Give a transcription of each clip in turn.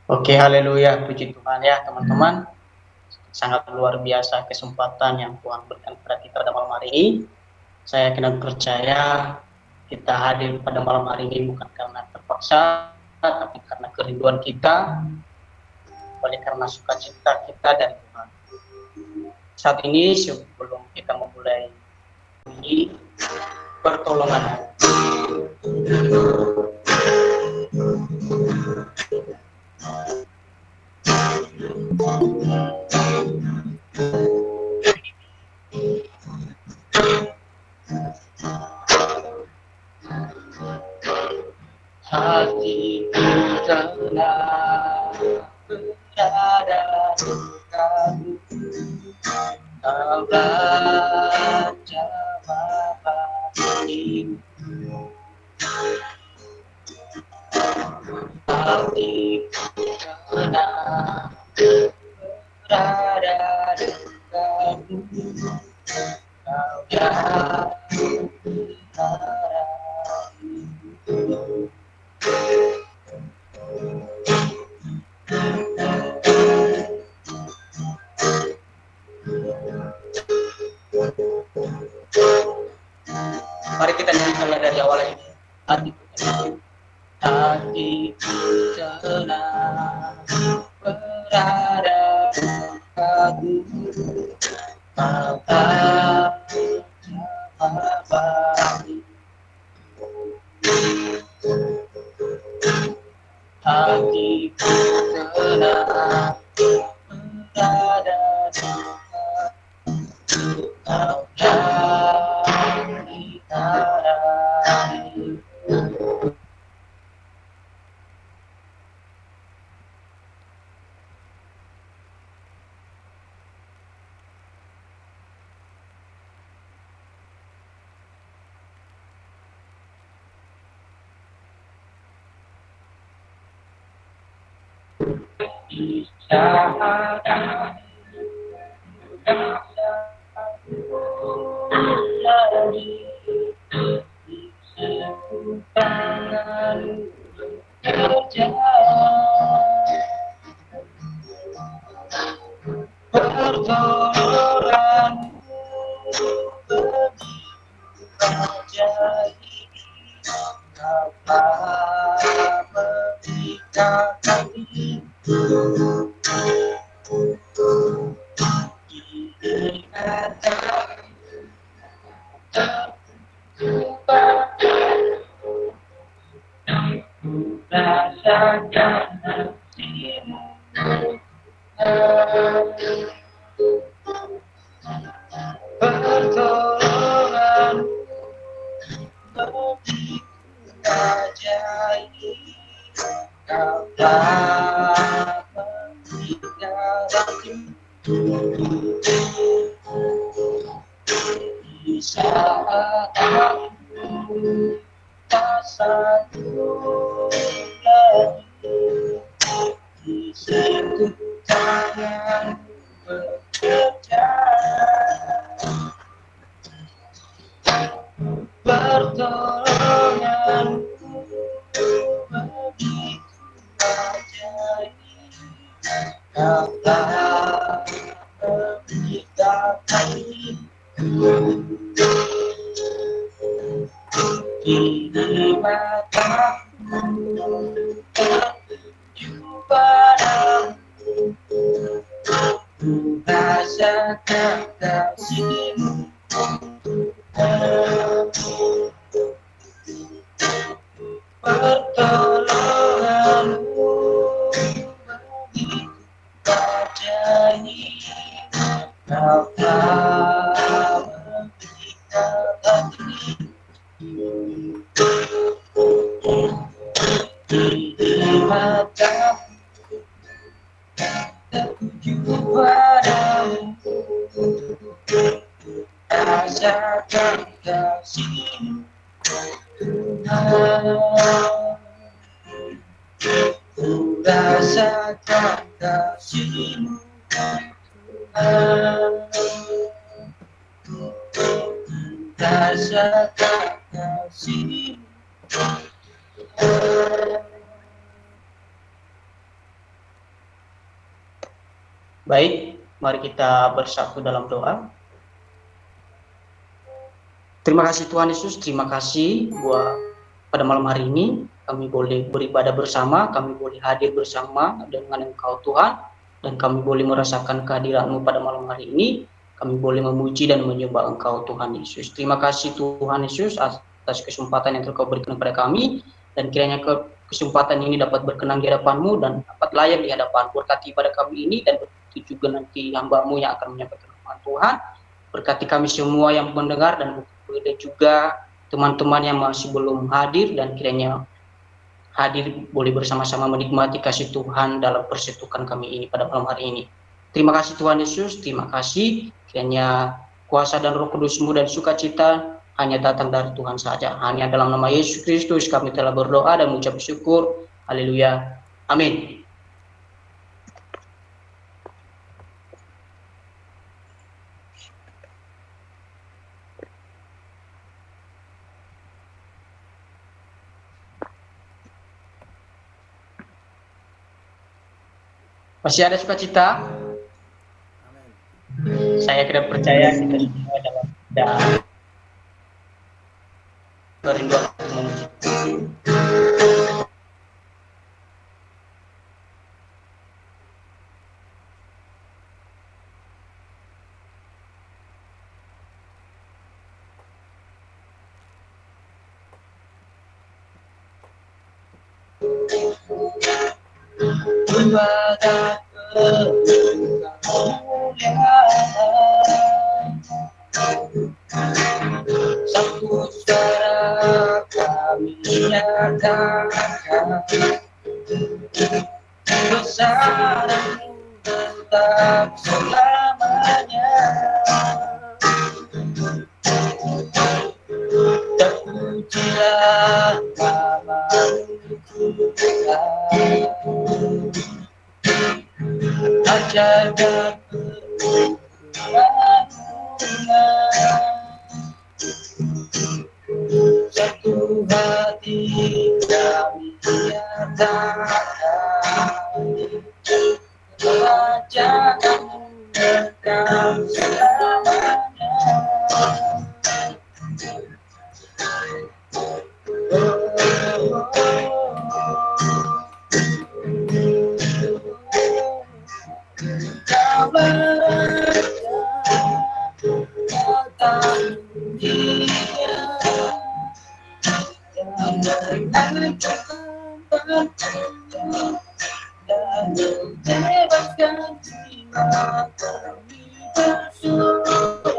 Oke, haleluya, puji Tuhan ya teman-teman. Sangat luar biasa kesempatan yang Tuhan berikan kepada kita pada malam hari ini. Saya kena percaya kita hadir pada malam hari ini bukan karena terpaksa, tapi karena kerinduan kita, oleh karena sukacita kita dan Tuhan. Saat ini sebelum kita memulai bunyi pertolongan, hatiku tenang berada di kamu, kau baca hatiku, hatiku tenang berada di kamu, kau jauh Mari kita nyanyikan dari awal ini. Hatiku tenang berada di kamu, kau tahu apa hatiku tenang berada di kamu, kau jauhi harapi. Baik, mari kita bersatu dalam doa. Terima kasih Tuhan Yesus, terima kasih buat pada malam hari ini kami boleh beribadah bersama, kami boleh hadir bersama dengan Engkau Tuhan, dan kami boleh merasakan kehadiran-Mu pada malam hari ini. Kami boleh memuji dan menyembah Engkau Tuhan Yesus. Terima kasih Tuhan Yesus atas kesempatan yang Engkau berikan kepada kami, dan kiranya kesempatan ini dapat berkenan di hadapan-Mu dan dapat layak di hadapan. Berkati pada kami ini, dan begitu juga nanti hamba-Mu yang akan menyampaikan firman Tuhan. Berkati kami semua yang mendengar, dan juga teman-teman yang masih belum hadir, dan kiranya hadir boleh bersama-sama menikmati kasih Tuhan dalam persekutuan kami ini pada malam hari ini. Terima kasih Tuhan Yesus, terima kasih. Kiranya kuasa dan Roh Kudus-Mu dan sukacita hanya datang dari Tuhan saja. Hanya dalam nama Yesus Kristus kami telah berdoa dan mengucap syukur. Haleluya. Amin. Masih ada sukacita? Saya tidak percaya kita semua dalam kerinduan ibadah kemuliaan, satu suara kami nyatakan bersamamu tetap selamanya. Terpujilah nama-Mu Tuhan, ajarkan firman-Mu, satu hati kami nyatakan kerajaan-Mu kekal selamanya. Kau beraja atas dunia, dan menentukan dan membebaskan jiwa kami bersyukur.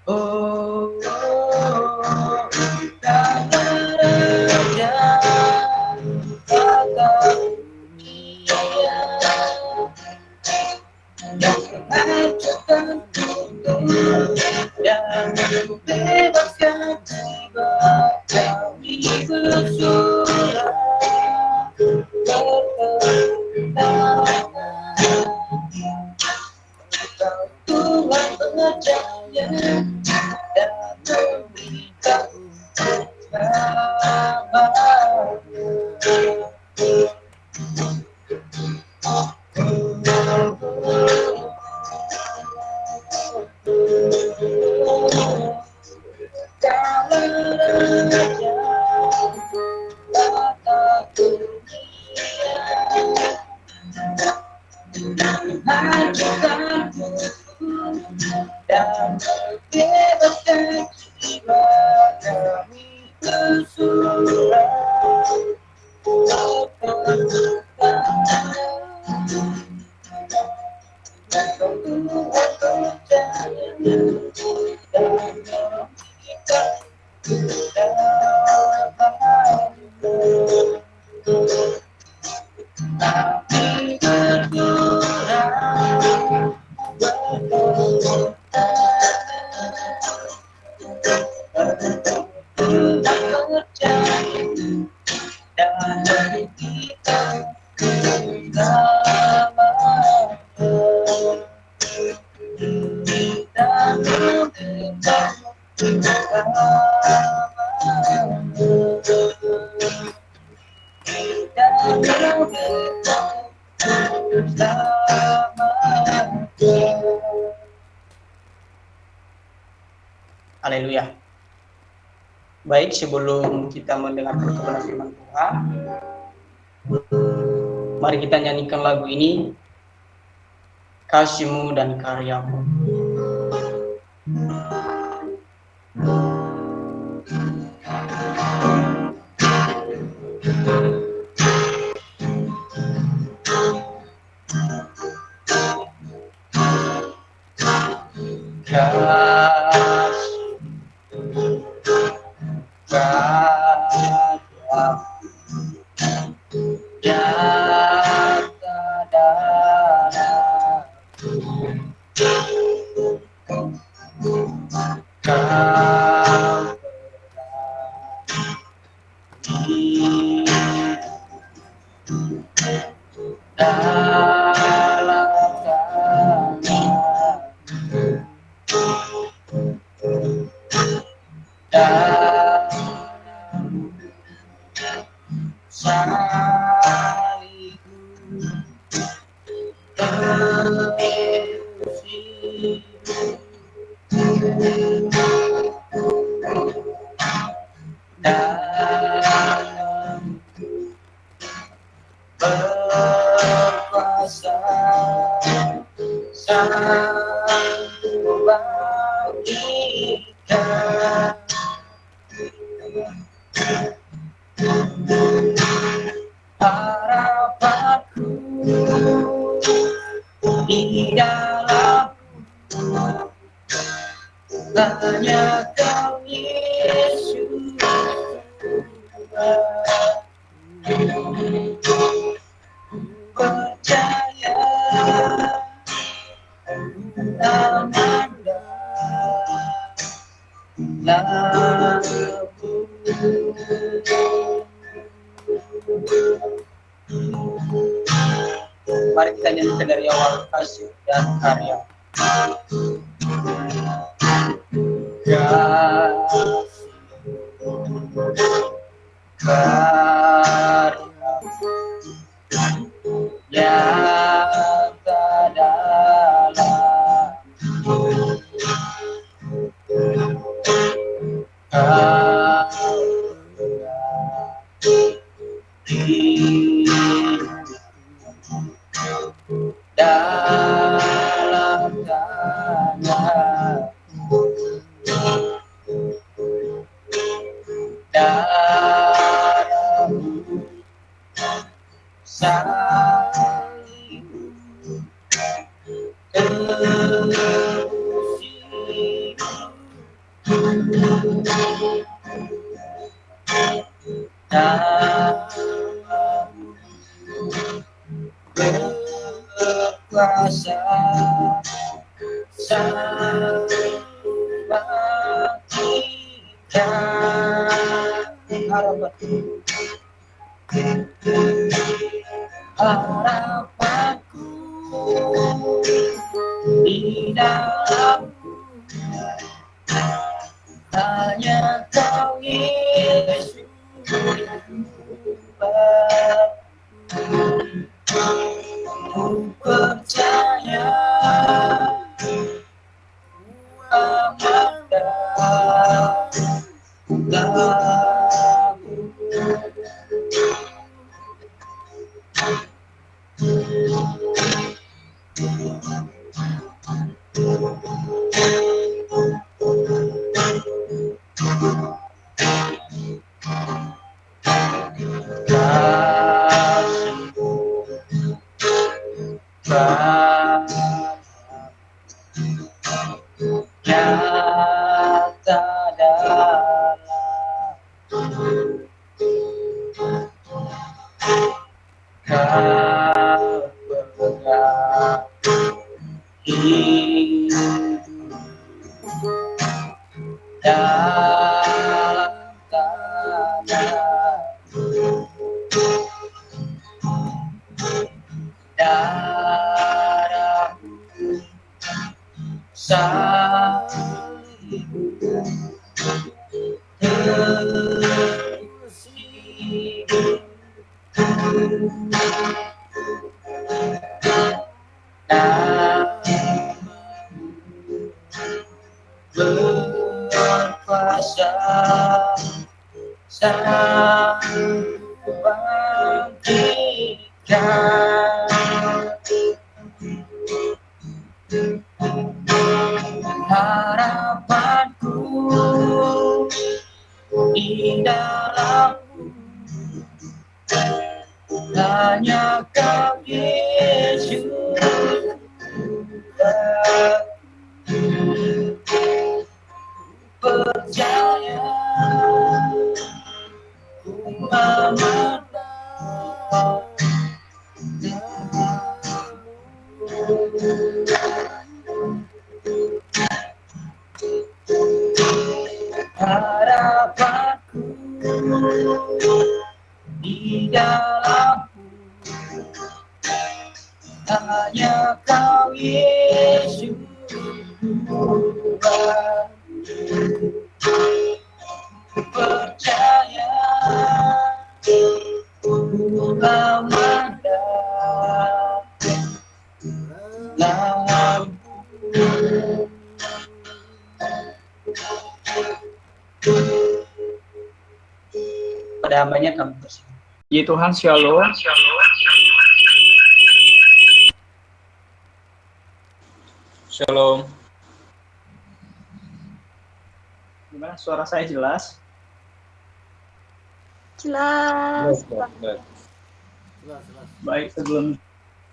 Oh, yang mengajarkan dan membebaskan jiwa kami bersuara Tuhan pengerjanya dan memberikan dan bebaskan jiwa kami bersuara Haleluya. Baik, sebelum kita mendengar perkebunan firman Tuhan, mari kita nyanyikan lagu ini, Kasih-Mu dan Karya-Mu. Di dalam hanya Kau Yesus, percaya Amanda lagu. Mari kita nyanyikan dari awal, Kasih dan Karya. Karya yang tak dalam, dalam tanah darahmu salibmu berkuasa membangkitkan harapanku di dalam hanya Kau Yesus. Ku percaya nyata dalam kebenaran hidup dalam tanah darahmu salibmu tersipu berkuasa sang membangkitkan harapanku di dalammu hanya Kau Yesus. Percaya ku memandang harapanku di dalammu hanya Kau Yesus. Percaya ku memandang lampu pada hambanya kami bersyukur. Ya Tuhan, shalom. Shalom. Gimana, suara saya jelas? Jelas. Baik, sebelum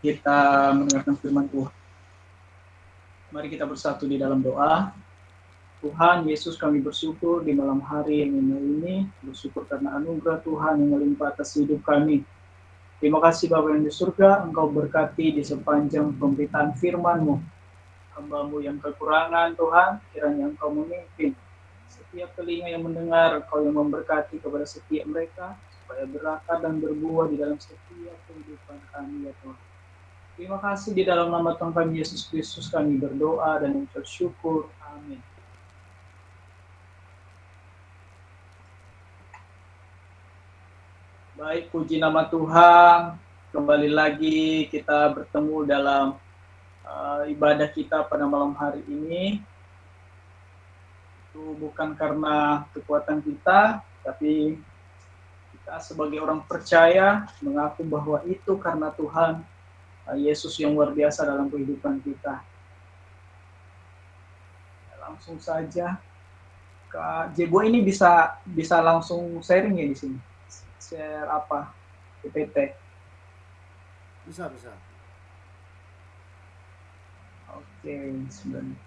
kita mendengarkan firman Tuhan, mari kita bersatu di dalam doa. Tuhan Yesus, kami bersyukur di malam hari yang indah ini, bersyukur karena anugerah Tuhan yang melimpah atas hidup kami. Terima kasih Bapa yang di surga, Engkau berkati di sepanjang pemberitaan firman-Mu. Hamba-Mu yang kekurangan Tuhan, kiranya Engkau memimpin. Setiap telinga yang mendengar, Engkau yang memberkati kepada setiap mereka, supaya berakar dan berbuah di dalam setiap kehidupan kami ya Tuhan. Terima kasih di dalam nama Tuhan kami Yesus Kristus kami berdoa dan mengucap syukur. Amin. Baik, puji nama Tuhan. Kembali lagi kita bertemu dalam ibadah kita pada malam hari ini. Itu bukan karena kekuatan kita, tapi kita sebagai orang percaya mengaku bahwa itu karena Tuhan Yesus yang luar biasa dalam kehidupan kita. Langsung saja, Kak Jebo ini bisa langsung sharing ya di sini. Share apa? PPT. Bisa. Oke, sebentar.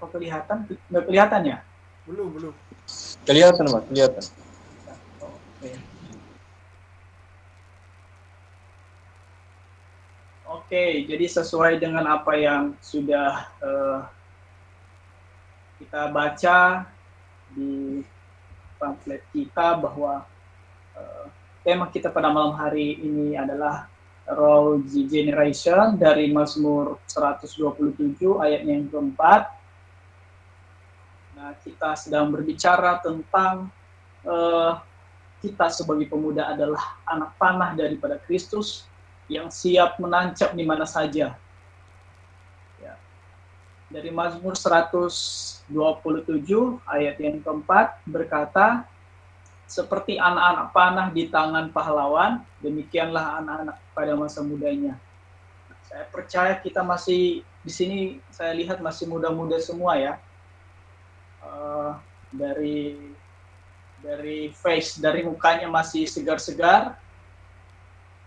Apa kelihatan? Nggak kelihatan ya? Belum. Kelihatan, Mas, kelihatan. Oke. Oke, jadi sesuai dengan apa yang sudah kita baca di pamflet kita bahwa tema kita pada malam hari ini adalah Role the Generation dari Mazmur 127 ayatnya yang keempat. Nah, kita sedang berbicara tentang kita sebagai pemuda adalah anak panah daripada Kristus yang siap menancap di mana saja. Ya. Dari Mazmur 127 ayat yang keempat berkata, seperti anak-anak panah di tangan pahlawan, demikianlah anak-anak pada masa mudanya. Saya percaya kita masih di sini, saya lihat masih muda-muda semua ya. Dari face, dari mukanya masih segar-segar,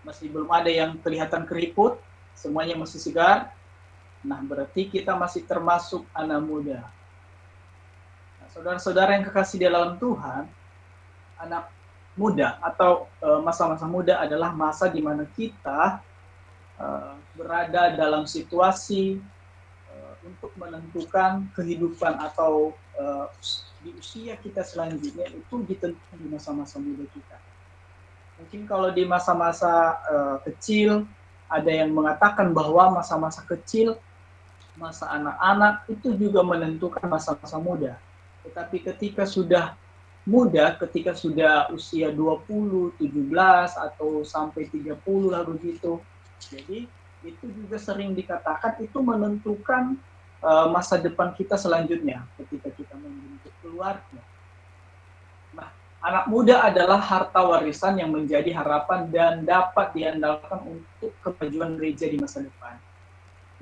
masih belum ada yang kelihatan keriput, semuanya masih segar. Nah, berarti kita masih termasuk anak muda. Nah, saudara-saudara yang kekasih di dalam Tuhan, anak muda atau masa-masa muda adalah masa di mana kita berada dalam situasi untuk menentukan kehidupan atau di usia kita selanjutnya itu ditentukan di masa-masa muda kita. Mungkin kalau di masa-masa kecil ada yang mengatakan bahwa masa-masa kecil, masa anak-anak itu juga menentukan masa-masa muda. Tetapi ketika sudah muda, ketika sudah usia 20, 17 atau sampai 30 lah begitu. Jadi itu juga sering dikatakan itu menentukan masa depan kita selanjutnya ketika kita membentuk keluarga. Nah, anak muda adalah harta warisan yang menjadi harapan dan dapat diandalkan untuk kemajuan gereja di masa depan.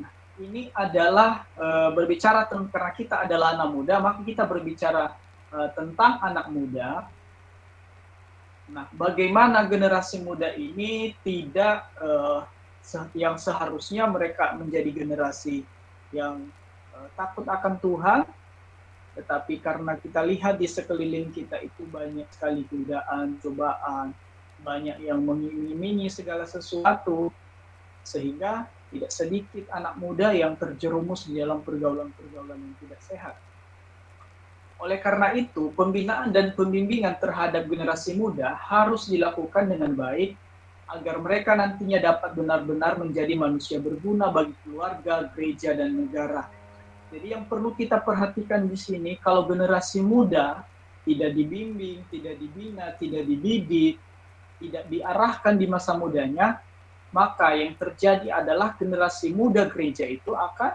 Nah, ini adalah berbicara karena kita adalah anak muda, maka kita berbicara tentang anak muda. Nah, bagaimana generasi muda ini tidak yang seharusnya mereka menjadi generasi yang takut akan Tuhan, tetapi karena kita lihat di sekeliling kita itu banyak sekali godaan, cobaan, banyak yang mengiming-imingi segala sesuatu, sehingga tidak sedikit anak muda yang terjerumus di dalam pergaulan-pergaulan yang tidak sehat. Oleh karena itu, pembinaan dan pembimbingan terhadap generasi muda harus dilakukan dengan baik agar mereka nantinya dapat benar-benar menjadi manusia berguna bagi keluarga, gereja, dan negara. Jadi yang perlu kita perhatikan di sini, kalau generasi muda tidak dibimbing, tidak dibina, tidak dididik, tidak diarahkan di masa mudanya, maka yang terjadi adalah generasi muda gereja itu akan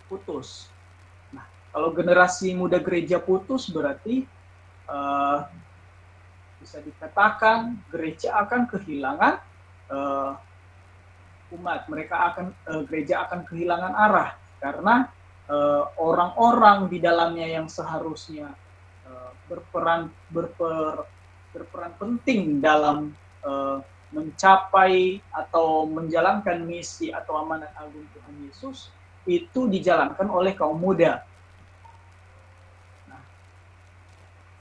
putus. Kalau generasi muda gereja putus berarti bisa dikatakan gereja akan kehilangan umat, gereja akan kehilangan arah karena orang-orang di dalamnya yang seharusnya berperan penting dalam mencapai atau menjalankan misi atau amanat agung Tuhan Yesus itu dijalankan oleh kaum muda.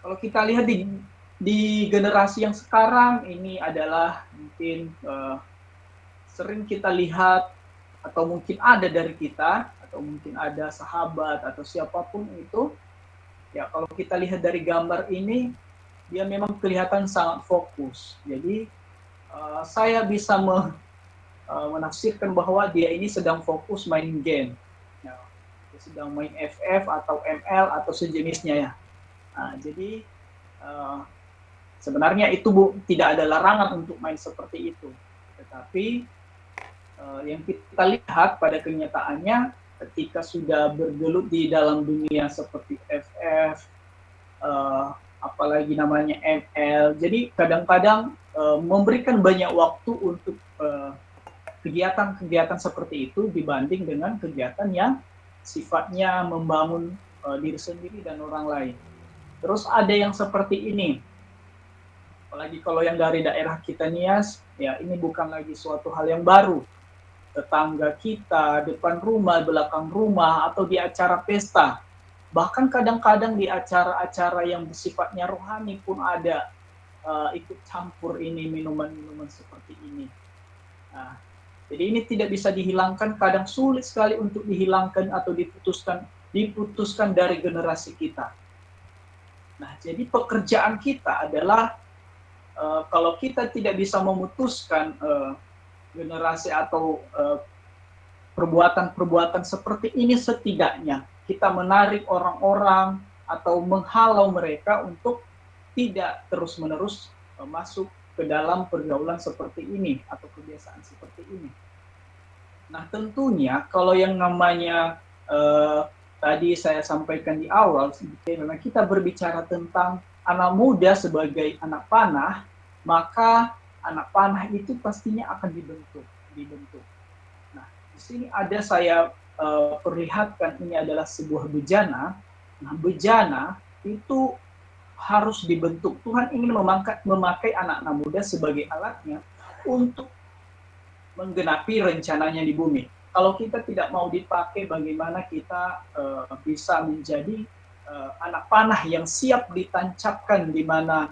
Kalau kita lihat di generasi yang sekarang ini adalah mungkin sering kita lihat atau mungkin ada dari kita atau mungkin ada sahabat atau siapapun itu, ya kalau kita lihat dari gambar ini dia memang kelihatan sangat fokus. Jadi saya bisa menafsirkan bahwa dia ini sedang fokus main game, ya, dia sedang main FF atau ML atau sejenisnya ya. Nah, jadi sebenarnya itu tidak ada larangan untuk main seperti itu. Tetapi yang kita lihat pada kenyataannya ketika sudah bergelut di dalam dunia seperti FF, apalagi namanya ML, jadi kadang-kadang memberikan banyak waktu untuk kegiatan-kegiatan seperti itu dibanding dengan kegiatan yang sifatnya membangun diri sendiri dan orang lain. Terus ada yang seperti ini, apalagi kalau yang dari daerah kita Nias, ya ini bukan lagi suatu hal yang baru. tetangga kita, depan rumah, belakang rumah, atau di acara pesta. Bahkan kadang-kadang di acara-acara yang bersifatnya rohani pun ada ikut campur ini minuman-minuman seperti ini. Nah, jadi ini tidak bisa dihilangkan, kadang sulit sekali untuk dihilangkan atau diputuskan dari generasi kita. Nah, jadi pekerjaan kita adalah kalau kita tidak bisa memutuskan generasi atau perbuatan-perbuatan seperti ini, setidaknya kita menarik orang-orang atau menghalau mereka untuk tidak terus-menerus masuk ke dalam pergaulan seperti ini atau kebiasaan seperti ini. Nah, tentunya kalau yang namanya tadi saya sampaikan di awal, memang kita berbicara tentang anak muda sebagai anak panah, maka anak panah itu pastinya akan dibentuk. Nah, di sini ada saya perlihatkan ini adalah sebuah bejana. Nah, bejana itu harus dibentuk. Tuhan ingin memakai anak-anak muda sebagai alatnya untuk menggenapi rencananya di bumi. Kalau kita tidak mau dipakai, bagaimana kita bisa menjadi anak panah yang siap ditancapkan di mana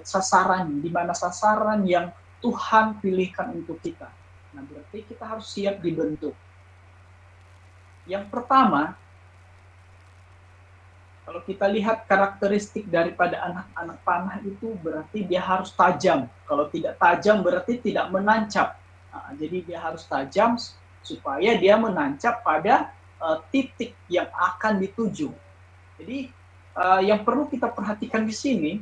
sasaran yang Tuhan pilihkan untuk kita. Nah, berarti kita harus siap dibentuk. Yang pertama, kalau kita lihat karakteristik daripada anak-anak panah itu berarti dia harus tajam. Kalau tidak tajam berarti tidak menancap. Nah, jadi dia harus tajam supaya dia menancap pada titik yang akan dituju. Jadi yang perlu kita perhatikan di sini,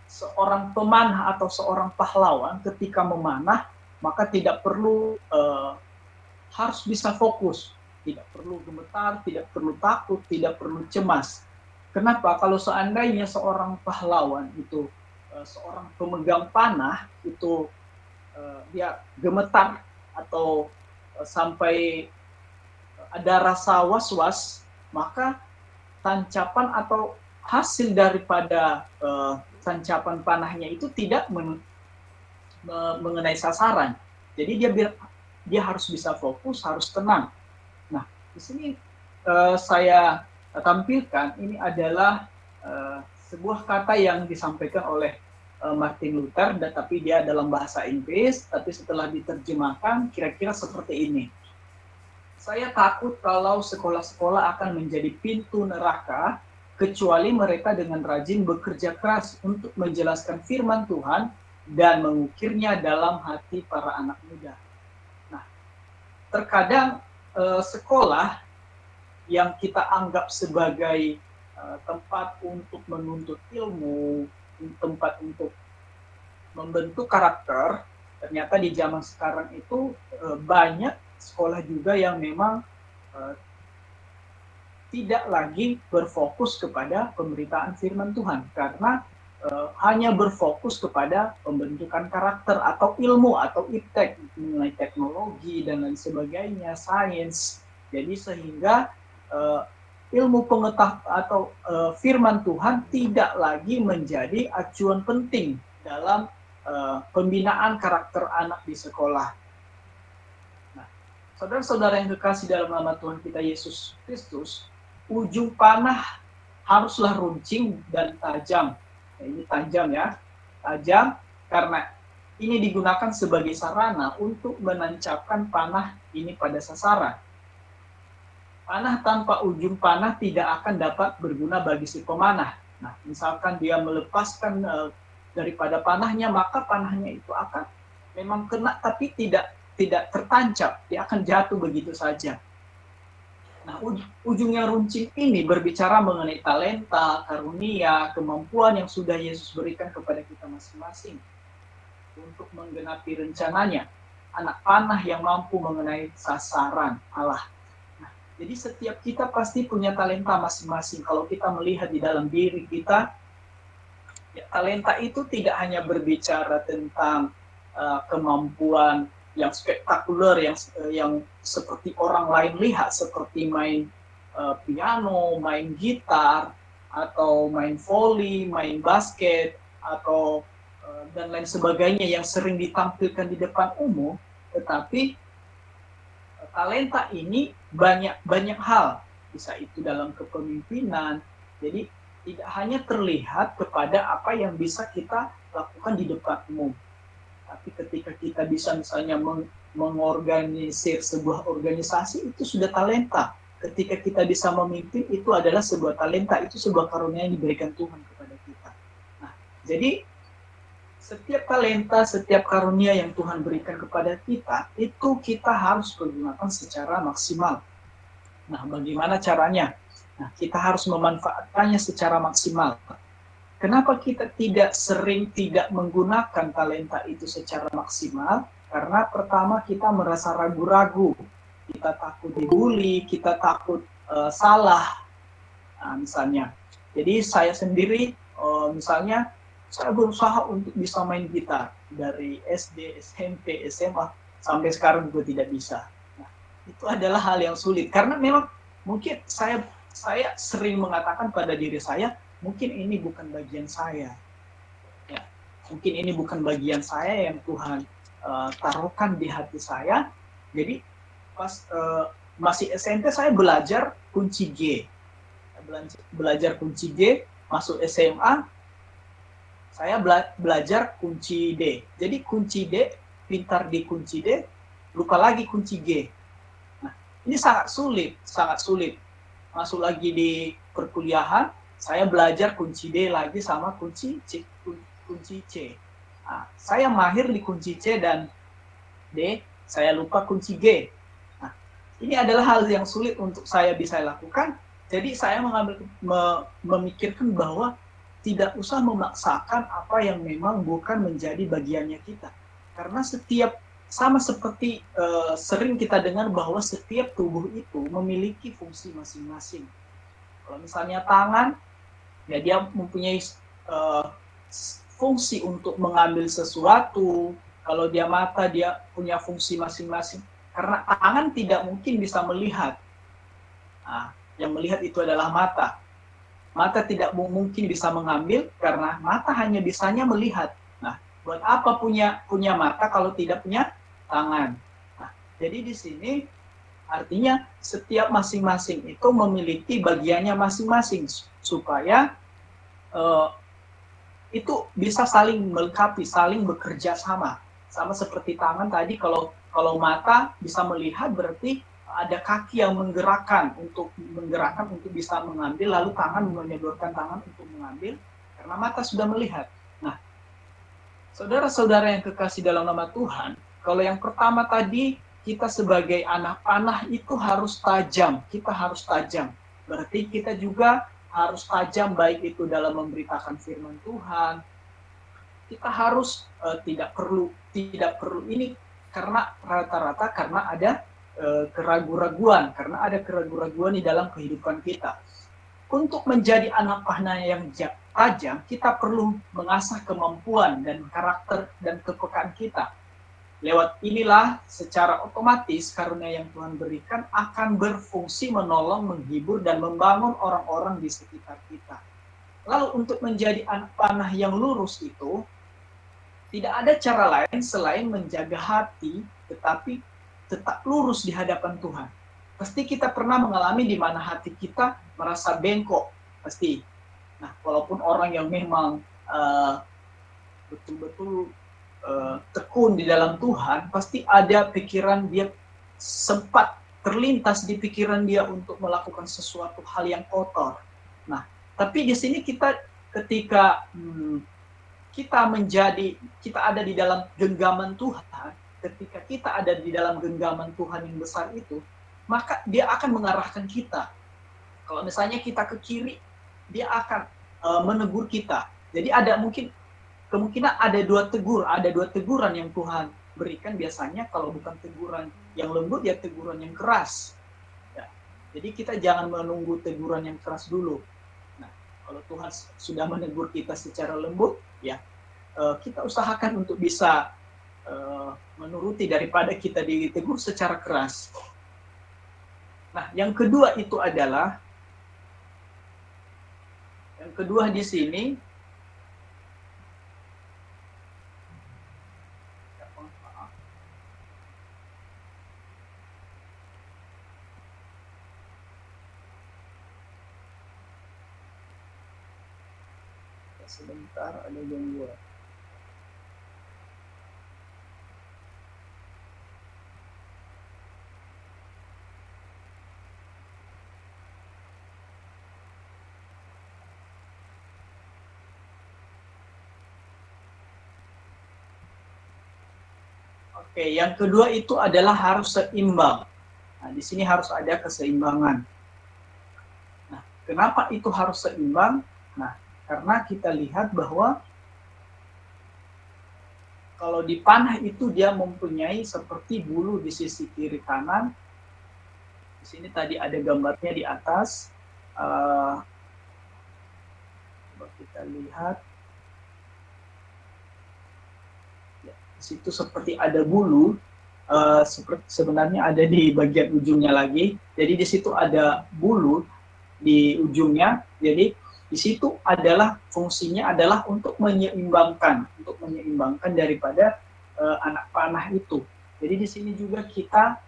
seorang pemanah atau seorang pahlawan ketika memanah, maka tidak perlu harus bisa fokus. Tidak perlu gemetar, tidak perlu takut, tidak perlu cemas. Kenapa? Kalau seandainya seorang pahlawan itu, seorang pemegang panah itu dia gemetar atau sampai ada rasa was-was, maka tancapan atau hasil daripada tancapan panahnya itu tidak mengenai sasaran. Jadi dia harus bisa fokus, harus tenang. Nah, di sini saya tampilkan ini adalah sebuah kata yang disampaikan oleh Martin Luther, tapi dia dalam bahasa Inggris, tapi setelah diterjemahkan kira-kira seperti ini. Saya takut kalau sekolah-sekolah akan menjadi pintu neraka, kecuali mereka dengan rajin bekerja keras untuk menjelaskan firman Tuhan dan mengukirnya dalam hati para anak muda. Nah, terkadang sekolah yang kita anggap sebagai tempat untuk menuntut ilmu, tempat untuk membentuk karakter, ternyata di zaman sekarang itu banyak sekolah juga yang memang tidak lagi berfokus kepada pemberitaan firman Tuhan, karena hanya berfokus kepada pembentukan karakter atau ilmu atau iptek mengenai teknologi dan lain sebagainya, sains. Jadi sehingga ilmu pengetahuan atau firman Tuhan tidak lagi menjadi acuan penting dalam pembinaan karakter anak di sekolah. Nah, saudara-saudara yang kekasih dalam nama Tuhan kita Yesus Kristus, ujung panah haruslah runcing dan tajam. Nah, ini tajam ya, tajam karena ini digunakan sebagai sarana untuk menancapkan panah ini pada sasaran. Panah tanpa ujung panah tidak akan dapat berguna bagi si pemanah. Nah, misalkan dia melepaskan daripada panahnya, maka panahnya itu akan memang kena tapi tidak tertancap, dia akan jatuh begitu saja. Nah, ujungnya runcing ini berbicara mengenai talenta, karunia, kemampuan yang sudah Yesus berikan kepada kita masing-masing untuk menggenapi rencananya. Anak panah yang mampu mengenai sasaran Allah. Jadi setiap kita pasti punya talenta masing-masing. Kalau kita melihat di dalam diri kita, ya, talenta itu tidak hanya berbicara tentang kemampuan yang spektakuler, yang seperti orang lain lihat, seperti main piano, main gitar, atau main voli, main basket, atau dan lain sebagainya yang sering ditampilkan di depan umum, tetapi talenta ini banyak hal, bisa itu dalam kepemimpinan. Jadi tidak hanya terlihat kepada apa yang bisa kita lakukan di depan umum, tapi ketika kita bisa misalnya mengorganisir sebuah organisasi, itu sudah talenta. Ketika kita bisa memimpin, itu adalah sebuah talenta, itu sebuah karunia yang diberikan Tuhan kepada kita. Nah, jadi setiap talenta, setiap karunia yang Tuhan berikan kepada kita, itu kita harus pergunakan secara maksimal. Nah, bagaimana caranya? Nah, kita harus memanfaatkannya secara maksimal. Kenapa kita sering tidak menggunakan talenta itu secara maksimal? Karena pertama kita merasa ragu-ragu, kita takut dibully, kita takut salah, misalnya. Jadi saya sendiri, misalnya, saya berusaha untuk bisa main gitar dari SD, SMP, SMA, sampai sekarang juga tidak bisa. Nah, itu adalah hal yang sulit, karena memang mungkin saya sering mengatakan pada diri saya, mungkin ini bukan bagian saya. Ya, mungkin ini bukan bagian saya yang Tuhan taruhkan di hati saya. Jadi pas masih SMP saya belajar kunci G. Belajar kunci G, masuk SMA saya belajar kunci D. Jadi kunci D, pintar di kunci D, lupa lagi kunci G. Nah, ini sangat sulit. Masuk lagi di perkuliahan, saya belajar kunci D lagi sama kunci C. Nah, saya mahir di kunci C dan D, saya lupa kunci G. Nah, ini adalah hal yang sulit untuk saya bisa lakukan. Jadi saya memikirkan bahwa tidak usah memaksakan apa yang memang bukan menjadi bagiannya kita. Karena sama seperti sering kita dengar bahwa setiap tubuh itu memiliki fungsi masing-masing. Kalau misalnya tangan, ya dia mempunyai fungsi untuk mengambil sesuatu. Kalau dia mata, dia punya fungsi masing-masing. Karena tangan tidak mungkin bisa melihat. Nah, yang melihat itu adalah mata. Mata tidak mungkin bisa mengambil karena mata hanya bisanya melihat. Nah, buat apa punya mata kalau tidak punya tangan? Nah, jadi di sini artinya setiap masing-masing itu memiliki bagiannya masing-masing supaya itu bisa saling melengkapi, saling bekerja sama. Sama seperti tangan tadi, kalau mata bisa melihat berarti ada kaki yang menggerakkan untuk bisa mengambil, lalu tangan menyodorkan tangan untuk mengambil karena mata sudah melihat. Nah, saudara-saudara yang kekasih dalam nama Tuhan, kalau yang pertama tadi kita sebagai anak panah itu harus tajam, kita harus tajam. Berarti kita juga harus tajam baik itu dalam memberitakan firman Tuhan. Kita harus tidak perlu ini karena rata-rata karena ada keraguan-raguan di dalam kehidupan kita. Untuk menjadi anak panah yang tajam, kita perlu mengasah kemampuan dan karakter dan kepekaan kita. Lewat inilah secara otomatis karunia yang Tuhan berikan akan berfungsi menolong, menghibur, dan membangun orang-orang di sekitar kita. Lalu untuk menjadi anak panah yang lurus itu, tidak ada cara lain selain menjaga hati, tetapi tetap lurus di hadapan Tuhan. Pasti kita pernah mengalami di mana hati kita merasa bengkok, pasti. Nah, walaupun orang yang memang betul-betul tekun di dalam Tuhan, pasti ada pikiran dia sempat terlintas di pikiran dia untuk melakukan sesuatu hal yang kotor. Nah, tapi di sini kita ketika kita ada di dalam genggaman Tuhan, ketika kita ada di dalam genggaman Tuhan yang besar itu, maka dia akan mengarahkan kita. Kalau misalnya kita ke kiri, dia akan menegur kita. Jadi ada kemungkinan ada dua teguran yang Tuhan berikan biasanya. Kalau bukan teguran yang lembut, ya teguran yang keras. Ya. Jadi kita jangan menunggu teguran yang keras dulu. Nah, kalau Tuhan sudah menegur kita secara lembut, ya kita usahakan untuk bisa menuruti daripada kita ditegur secara keras. Nah, yang kedua di sini Sebentar, ada gangguan. Oke, yang kedua itu adalah harus seimbang. Nah, di sini harus ada keseimbangan. Nah, kenapa itu harus seimbang? Nah, karena kita lihat bahwa kalau dipanah itu dia mempunyai seperti bulu di sisi kiri kanan. Di sini tadi ada gambarnya di atas. Coba kita lihat. Di situ seperti ada bulu, sebenarnya ada di bagian ujungnya lagi. Jadi di situ ada bulu di ujungnya. Jadi di situ adalah fungsinya adalah untuk menyeimbangkan daripada anak panah itu. Jadi di sini juga kita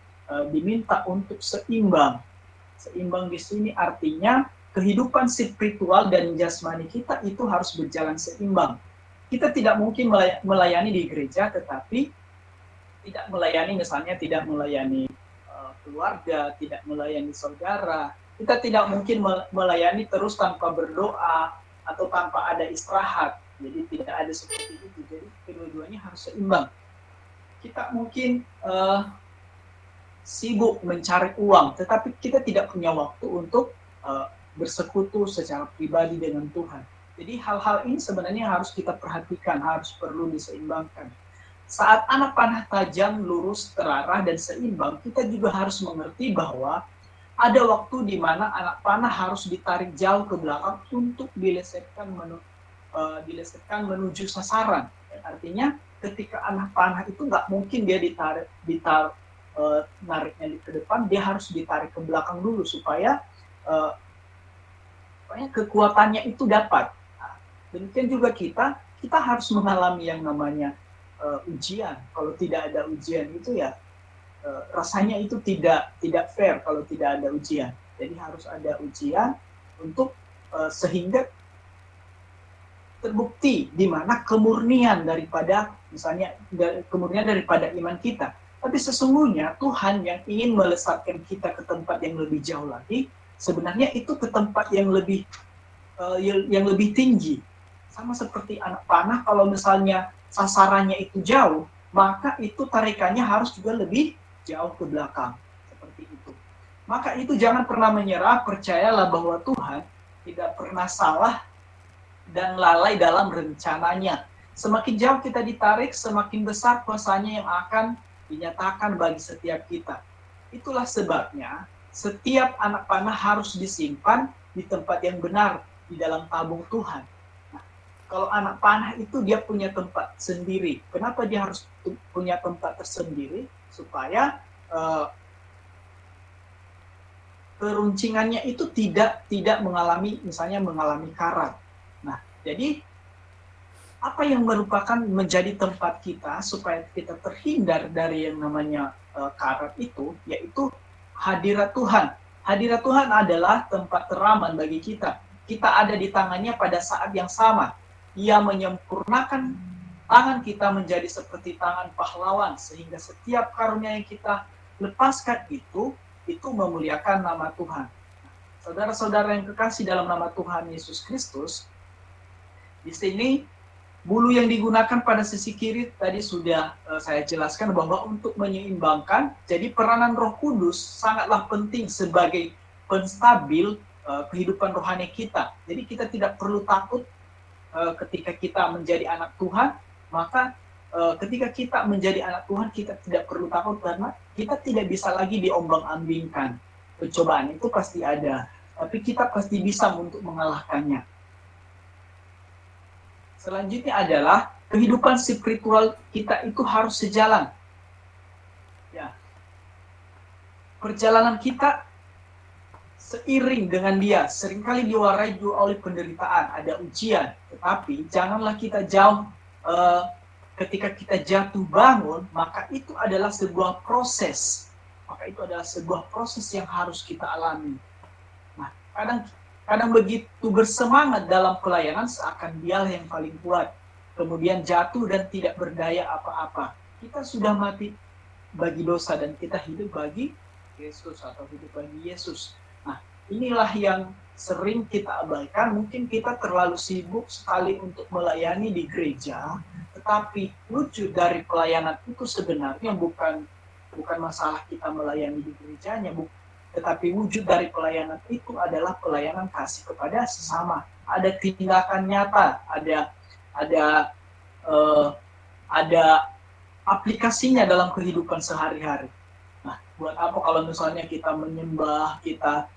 diminta untuk seimbang. Seimbang di sini artinya kehidupan spiritual dan jasmani kita itu harus berjalan seimbang. Kita tidak mungkin melayani di gereja, tetapi tidak melayani, misalnya tidak melayani keluarga, tidak melayani saudara. Kita tidak mungkin melayani terus tanpa berdoa atau tanpa ada istirahat. Jadi tidak ada seperti itu. Jadi kedua-duanya harus seimbang. Kita mungkin sibuk mencari uang, tetapi kita tidak punya waktu untuk bersekutu secara pribadi dengan Tuhan. Jadi hal-hal ini sebenarnya harus kita perhatikan, harus perlu diseimbangkan. Saat anak panah tajam, lurus, terarah, dan seimbang, kita juga harus mengerti bahwa ada waktu di mana anak panah harus ditarik jauh ke belakang untuk dilesetkan menuju sasaran. Artinya ketika anak panah itu nggak mungkin dia nariknya ke depan, dia harus ditarik ke belakang dulu supaya kekuatannya itu dapat. Demikian juga kita harus mengalami yang namanya ujian. Kalau tidak ada ujian itu ya rasanya itu tidak fair kalau tidak ada ujian. Jadi harus ada ujian untuk sehingga terbukti di mana kemurnian daripada iman kita. Tapi sesungguhnya Tuhan yang ingin melesatkan kita ke tempat yang lebih jauh lagi, sebenarnya itu ke tempat yang lebih tinggi. Sama seperti anak panah, kalau misalnya sasarannya itu jauh, maka itu tarikannya harus juga lebih jauh ke belakang. Seperti itu. Maka itu jangan pernah menyerah, percayalah bahwa Tuhan tidak pernah salah dan lalai dalam rencananya. Semakin jauh kita ditarik, semakin besar kuasanya yang akan dinyatakan bagi setiap kita. Itulah sebabnya setiap anak panah harus disimpan di tempat yang benar, di dalam tabung Tuhan. Kalau anak panah itu dia punya tempat sendiri. Kenapa dia harus punya tempat tersendiri? Supaya peruncingannya itu tidak mengalami karat. Nah, jadi apa yang merupakan menjadi tempat kita supaya kita terhindar dari yang namanya karat itu, yaitu hadirat Tuhan. Hadirat Tuhan adalah tempat teraman bagi kita. Kita ada di tangannya pada saat yang sama. Ia menyempurnakan tangan kita menjadi seperti tangan pahlawan, sehingga setiap karunia yang kita lepaskan itu memuliakan nama Tuhan. Saudara-saudara yang kekasih dalam nama Tuhan Yesus Kristus, di sini bulu yang digunakan pada sisi kiri tadi sudah saya jelaskan bahwa untuk menyeimbangkan, jadi peranan Roh Kudus sangatlah penting sebagai penstabil kehidupan rohani kita. Jadi kita tidak perlu takut ketika kita menjadi anak Tuhan, maka ketika kita menjadi anak Tuhan, kita tidak perlu takut karena kita tidak bisa lagi diombang-ambingkan. Pencobaan itu pasti ada, tapi kita pasti bisa untuk mengalahkannya. Selanjutnya adalah kehidupan spiritual kita itu harus sejalan. Ya. Perjalanan kita seiring dengan dia, seringkali diwarai oleh penderitaan, ada ujian, tetapi janganlah kita jauh ketika kita jatuh bangun, maka itu adalah sebuah proses. Maka itu adalah sebuah proses yang harus kita alami. Nah, kadang kadang begitu bersemangat dalam pelayanan seakan dialah yang paling kuat, kemudian jatuh dan tidak berdaya apa-apa. Kita sudah mati bagi dosa dan kita hidup bagi Yesus atau hidup bagi Yesus. Nah, inilah yang sering kita abaikan. Mungkin kita terlalu sibuk sekali untuk melayani di gereja, tetapi wujud dari pelayanan itu sebenarnya bukan masalah kita melayani di gerejanya, tetapi wujud dari pelayanan itu adalah pelayanan kasih kepada sesama. Ada tindakan nyata, ada aplikasinya dalam kehidupan sehari-hari. Nah, buat apa kalau misalnya kita menyembah, kita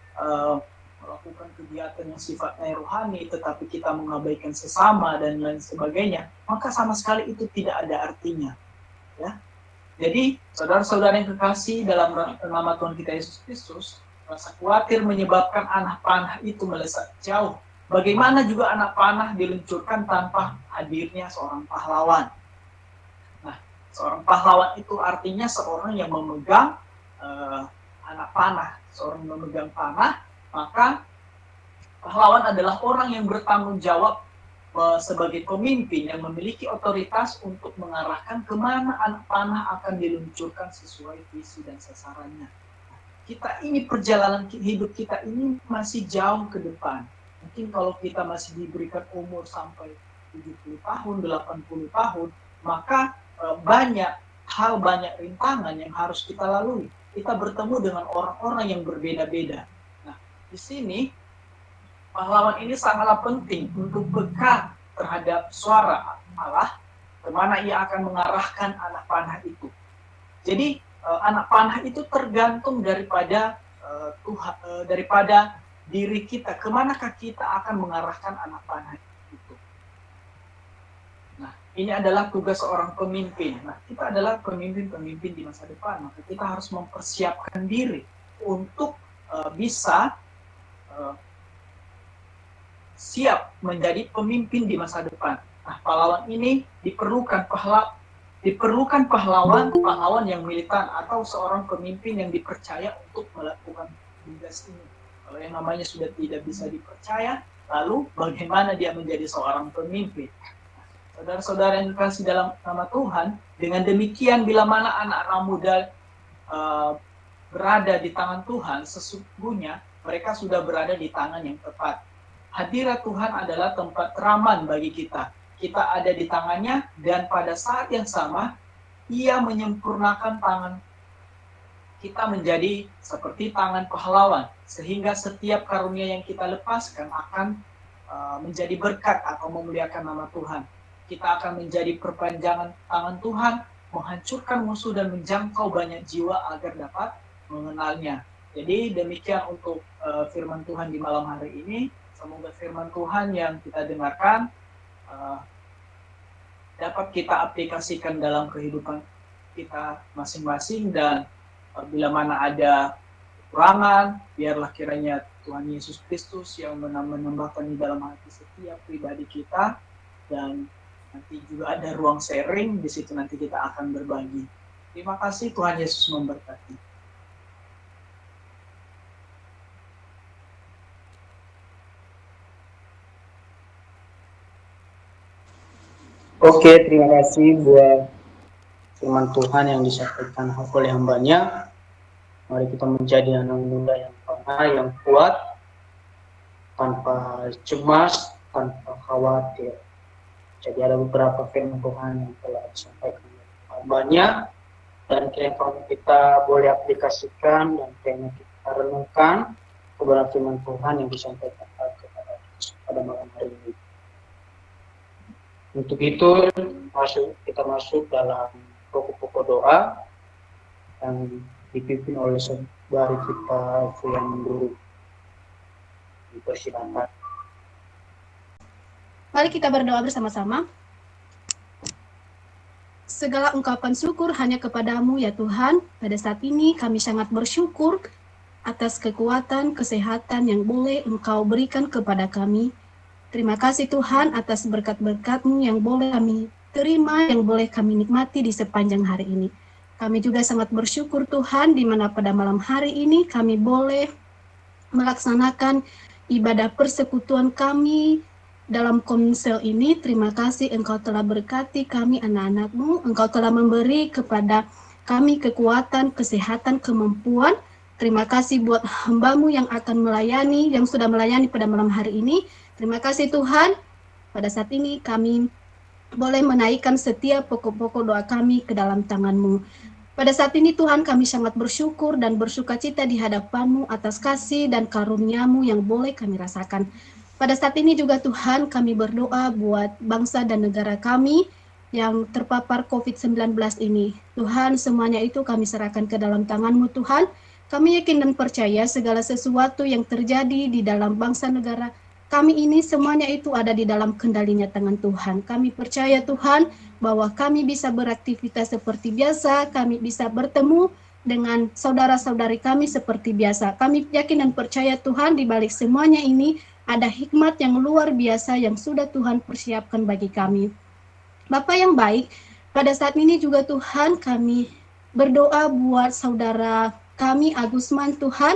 melakukan kegiatan yang sifatnya rohani, tetapi kita mengabaikan sesama dan lain sebagainya, maka sama sekali itu tidak ada artinya. Ya. Jadi, saudara-saudara yang kekasih, dalam nama Tuhan kita Yesus Kristus, rasa khawatir menyebabkan anak panah itu melesat jauh. Bagaimana juga anak panah diluncurkan tanpa hadirnya seorang pahlawan. Nah, seorang pahlawan itu artinya seorang yang memegang anak panah. Seorang memegang panah, maka pahlawan adalah orang yang bertanggung jawab sebagai pemimpin yang memiliki otoritas untuk mengarahkan kemana anak panah akan diluncurkan sesuai visi dan sasarannya. Kita ini, perjalanan hidup kita ini masih jauh ke depan. Mungkin kalau kita masih diberikan umur sampai 70 tahun, 80 tahun, maka banyak rintangan yang harus kita lalui. Kita bertemu dengan orang-orang yang berbeda-beda. Nah, di sini pahlawan ini sangatlah penting untuk peka terhadap suara Allah, kemana ia akan mengarahkan anak panah itu. Jadi anak panah itu tergantung daripada daripada diri kita, kemanakah kita akan mengarahkan anak panah itu. Nah, ini adalah tugas seorang pemimpin. Nah, kita adalah pemimpin-pemimpin di masa depan, maka kita harus mempersiapkan diri untuk bisa siap menjadi pemimpin di masa depan. Nah, pahlawan ini diperlukan pahlawan yang militan atau seorang pemimpin yang dipercaya untuk melakukan tugas ini. Kalau yang namanya sudah tidak bisa dipercaya, lalu bagaimana dia menjadi seorang pemimpin? Saudara-saudara yang dikasihi dalam nama Tuhan, dengan demikian bila mana anak-anak muda berada di tangan Tuhan, sesungguhnya mereka sudah berada di tangan yang tepat. Hadirat Tuhan adalah tempat teraman bagi kita. Kita ada di tangannya, dan pada saat yang sama, ia menyempurnakan tangan kita menjadi seperti tangan pahlawan, sehingga setiap karunia yang kita lepaskan akan menjadi berkat atau memuliakan nama Tuhan. Kita akan menjadi perpanjangan tangan Tuhan, menghancurkan musuh dan menjangkau banyak jiwa agar dapat mengenalnya. Jadi demikian untuk firman Tuhan di malam hari ini. Semoga firman Tuhan yang kita dengarkan dapat kita aplikasikan dalam kehidupan kita masing-masing, dan bila mana ada kekurangan, biarlah kiranya Tuhan Yesus Kristus yang menambahkan di dalam hati setiap pribadi kita, dan nanti juga ada ruang sharing, di situ nanti kita akan berbagi. Terima kasih, Tuhan Yesus memberkati. Oke, terima kasih buat firman Tuhan yang disampaikan oleh hambanya. Mari kita menjadi anak muda yang panah, yang kuat, tanpa cemas, tanpa khawatir. Jadi ada beberapa firman Tuhan yang telah disampaikan oleh hambanya, dan kiranya kita boleh aplikasikan dan kiranya kita renungkan kebenaran firman Tuhan yang disampaikan kepada kita pada malam hari ini. Untuk itu kita masuk dalam pokok-pokok doa yang dipimpin oleh saudari kita Fuyan Guru. Dipersilakan. Mari kita berdoa bersama-sama. Segala ungkapan syukur hanya kepadamu ya Tuhan. Pada saat ini kami sangat bersyukur atas kekuatan, kesehatan yang boleh Engkau berikan kepada kami. Terima kasih Tuhan atas berkat-berkat-Mu yang boleh kami terima, yang boleh kami nikmati di sepanjang hari ini. Kami juga sangat bersyukur Tuhan, di mana pada malam hari ini kami boleh melaksanakan ibadah persekutuan kami dalam komsel ini. Terima kasih Engkau telah berkati kami anak-anak-Mu. Engkau telah memberi kepada kami kekuatan, kesehatan, kemampuan. Terima kasih buat hamba-Mu yang akan melayani, yang sudah melayani pada malam hari ini. Terima kasih Tuhan, pada saat ini kami boleh menaikkan setiap pokok-pokok doa kami ke dalam tangan-Mu. Pada saat ini Tuhan, kami sangat bersyukur dan bersukacita di hadapan-Mu atas kasih dan karunia-Mu yang boleh kami rasakan. Pada saat ini juga Tuhan, kami berdoa buat bangsa dan negara kami yang terpapar COVID-19 ini. Tuhan, semuanya itu kami serahkan ke dalam tangan-Mu Tuhan. Kami yakin dan percaya segala sesuatu yang terjadi di dalam bangsa negara kami ini semuanya itu ada di dalam kendalinya tangan Tuhan. Kami percaya Tuhan bahwa kami bisa beraktivitas seperti biasa, kami bisa bertemu dengan saudara-saudari kami seperti biasa. Kami yakin dan percaya Tuhan di balik semuanya ini ada hikmat yang luar biasa yang sudah Tuhan persiapkan bagi kami. Bapa yang baik, pada saat ini juga Tuhan kami berdoa buat saudara kami Agusman Tuhan,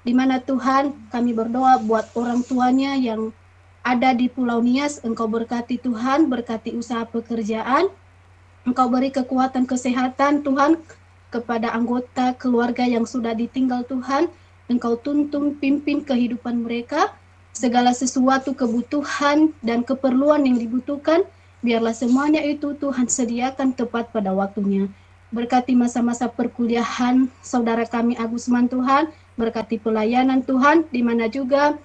di mana Tuhan kami berdoa buat orang tuanya yang ada di Pulau Nias. Engkau berkati Tuhan, berkati usaha pekerjaan, Engkau beri kekuatan kesehatan Tuhan kepada anggota keluarga yang sudah ditinggal Tuhan. Engkau tuntun pimpin kehidupan mereka, segala sesuatu kebutuhan dan keperluan yang dibutuhkan, biarlah semuanya itu Tuhan sediakan tepat pada waktunya. Berkati masa-masa perkuliahan saudara kami Agusman Tuhan, berkati pelayanan Tuhan, di mana juga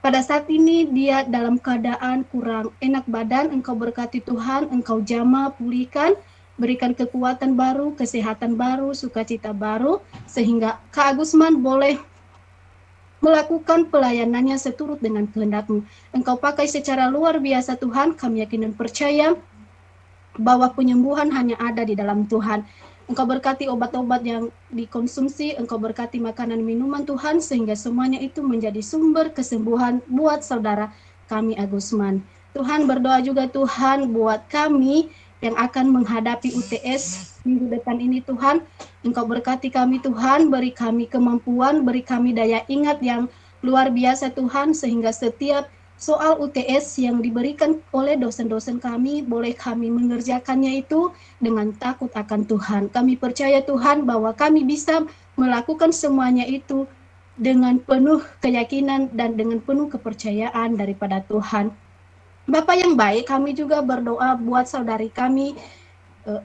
pada saat ini dia dalam keadaan kurang enak badan. Engkau berkati Tuhan, Engkau jamah, pulihkan, berikan kekuatan baru, kesehatan baru, sukacita baru, sehingga Kak Agusman boleh melakukan pelayanannya seturut dengan kehendak-Mu. Engkau pakai secara luar biasa Tuhan, kami yakin dan percaya bahwa penyembuhan hanya ada di dalam Tuhan. Engkau berkati obat-obat yang dikonsumsi, Engkau berkati makanan minuman Tuhan, sehingga semuanya itu menjadi sumber kesembuhan buat saudara kami Agusman. Tuhan, berdoa juga Tuhan buat kami yang akan menghadapi UTS minggu depan ini Tuhan. Engkau berkati kami Tuhan, beri kami kemampuan, beri kami daya ingat yang luar biasa Tuhan, sehingga setiap soal UTS yang diberikan oleh dosen-dosen kami, boleh kami mengerjakannya itu dengan takut akan Tuhan. Kami percaya Tuhan bahwa kami bisa melakukan semuanya itu dengan penuh keyakinan dan dengan penuh kepercayaan daripada Tuhan. Bapa yang baik, kami juga berdoa buat saudari kami,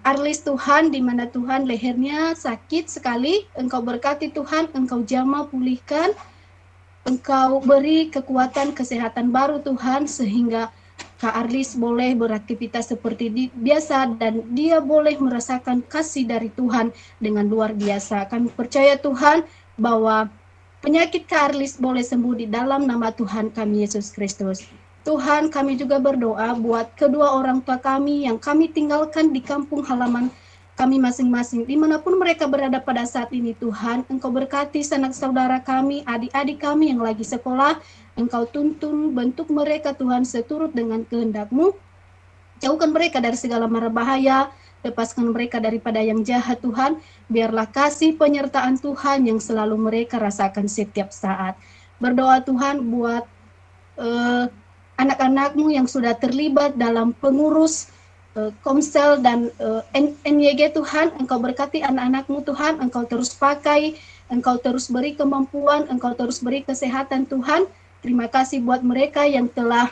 Arlis Tuhan, di mana Tuhan lehernya sakit sekali. Engkau berkati Tuhan, Engkau jamah pulihkan, Engkau beri kekuatan kesehatan baru Tuhan, sehingga Kak Arlis boleh beraktivitas seperti biasa dan dia boleh merasakan kasih dari Tuhan dengan luar biasa. Kami percaya Tuhan bahwa penyakit Kak Arlis boleh sembuh di dalam nama Tuhan kami Yesus Kristus. Tuhan, kami juga berdoa buat kedua orang tua kami yang kami tinggalkan di kampung halaman kami masing-masing, dimanapun mereka berada pada saat ini Tuhan. Engkau berkati sanak saudara kami, adik-adik kami yang lagi sekolah. Engkau tuntun, bentuk mereka Tuhan seturut dengan kehendak-Mu. Jauhkan mereka dari segala mara bahaya, lepaskan mereka daripada yang jahat Tuhan. Biarlah kasih penyertaan Tuhan yang selalu mereka rasakan setiap saat. Berdoa Tuhan buat anak-anak-Mu yang sudah terlibat dalam pengurus Komsel dan NYG Tuhan. Engkau berkati anak-anak-Mu Tuhan, Engkau terus pakai, Engkau terus beri kemampuan, Engkau terus beri kesehatan Tuhan. Terima kasih buat mereka yang telah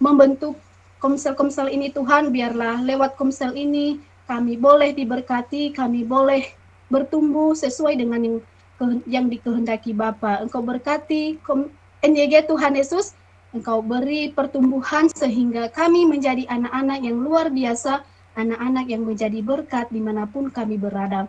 membentuk Komsel-Komsel ini Tuhan. Biarlah lewat Komsel ini kami boleh diberkati, kami boleh bertumbuh sesuai dengan yang dikehendaki Bapa. Engkau berkati NYG Tuhan Yesus, Engkau beri pertumbuhan sehingga kami menjadi anak-anak yang luar biasa, anak-anak yang menjadi berkat dimanapun kami berada.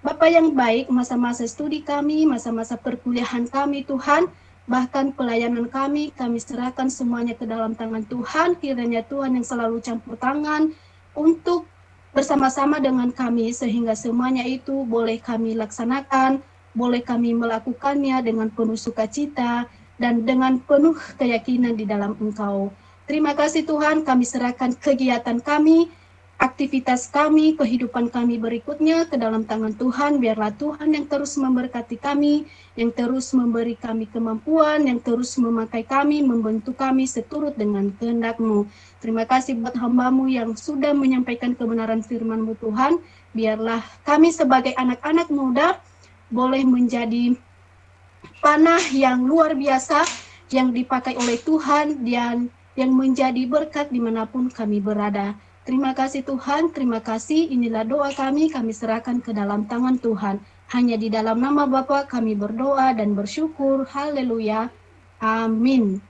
Bapa yang baik, masa-masa studi kami, masa-masa perkuliahan kami Tuhan, bahkan pelayanan kami serahkan semuanya ke dalam tangan Tuhan. Kiranya Tuhan yang selalu campur tangan untuk bersama-sama dengan kami, sehingga semuanya itu boleh kami laksanakan, boleh kami melakukannya dengan penuh sukacita, dan dengan penuh keyakinan di dalam Engkau. Terima kasih Tuhan, kami serahkan kegiatan kami, aktivitas kami, kehidupan kami berikutnya ke dalam tangan Tuhan. Biarlah Tuhan yang terus memberkati kami, yang terus memberi kami kemampuan, yang terus memakai kami, membentuk kami seturut dengan kehendak-Mu. Terima kasih buat hamba-Mu yang sudah menyampaikan kebenaran firman-Mu Tuhan. Biarlah kami sebagai anak-anak muda boleh menjadi panah yang luar biasa yang dipakai oleh Tuhan dan yang menjadi berkat dimanapun kami berada. Terima kasih Tuhan, terima kasih. Inilah doa kami serahkan ke dalam tangan Tuhan. Hanya di dalam nama Bapa kami berdoa dan bersyukur. Haleluya. Amin.